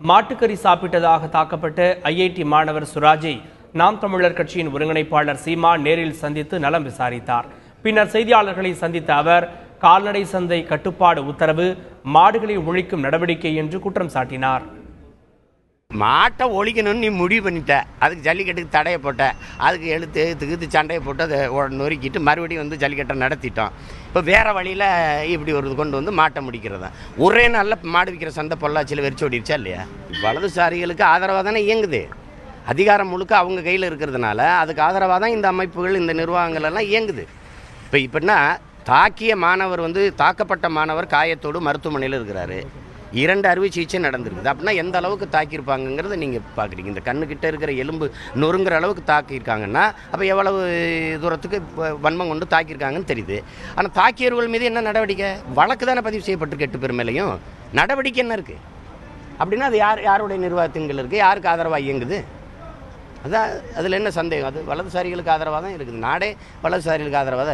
மாட்டுக்கறி சாப்பிட்டதாக தாக்கப்பட்ட ஐஐடி மாணவர் சுராஜை நாம் தமிழர் கட்சியின் ஒருங்கிணைப்பாளர் சீமா நேரில் சந்தித்து நலம் விசாரித்தார். பின்னர் செய்தியாளர்களை சந்தித்த அவர், கால்நடை சந்தை கட்டுப்பாடு உத்தரவு மாடுகளை ஒழிக்கும் நடவடிக்கை என்று குற்றம் சாட்டினார். மாட்டை ஒழிக்கணும்னு நீ முடிவு பண்ணிட்ட, அதுக்கு ஜல்லிக்கட்டுக்கு தடையை போட்ட, அதுக்கு எழுத்து சண்டையை போட்டு அதை நொறுக்கிட்டு மறுபடியும் வந்து ஜல்லிக்கட்டை நடத்திட்டோம். இப்போ வேறு வழியில் இப்படி ஒரு கொண்டு வந்து மாட்டை முடிக்கிறது தான். ஒரே நாளில் மாடு விற்கிற சந்தை பொள்ளாச்சியில் வெறிச்சு ஓடிடுச்சா இல்லையா? வலதுசாரிகளுக்கு ஆதரவாக தானே இயங்குது. அதிகாரம் முழுக்க அவங்க கையில் இருக்கிறதுனால அதுக்கு ஆதரவாக தான் இந்த அமைப்புகள், இந்த நிர்வாகங்கள் எல்லாம் இயங்குது. இப்படின்னா தாக்கிய மாணவர் வந்து தாக்கப்பட்ட மாணவர் காயத்தோடு மருத்துவமனையில் இருக்கிறாரு. 2 அறுவை சிகிச்சை நடந்திருக்குது. அப்படின்னா எந்த அளவுக்கு தாக்கியிருப்பாங்கங்கிறத நீங்கள் பார்க்குறீங்க. இந்த கண்ணுக்கிட்ட இருக்கிற எலும்பு நொறுங்குற அளவுக்கு தாக்கியிருக்காங்கன்னா அப்போ எவ்வளவு தூரத்துக்கு வன்மம் கொண்டு தாக்கியிருக்காங்கன்னு தெரியுது. ஆனால் தாக்கியவர்கள் மீது என்ன நடவடிக்கை? வழக்கு தானே பதிவு செய்யப்பட்டிருக்கு 8 பேர் மேலேயும். நடவடிக்கை என்ன இருக்குது? அப்படின்னா அது யாருடைய நிர்வாகத்தின்கள் இருக்குது? யாருக்கு ஆதரவாக இயங்குது? அதான் அதில் என்ன சந்தேகம்? அது வலதுசாரிகளுக்கு ஆதரவாக தான் இருக்குது. நாடே வலதுசாரிகளுக்கு ஆதரவாக தான்.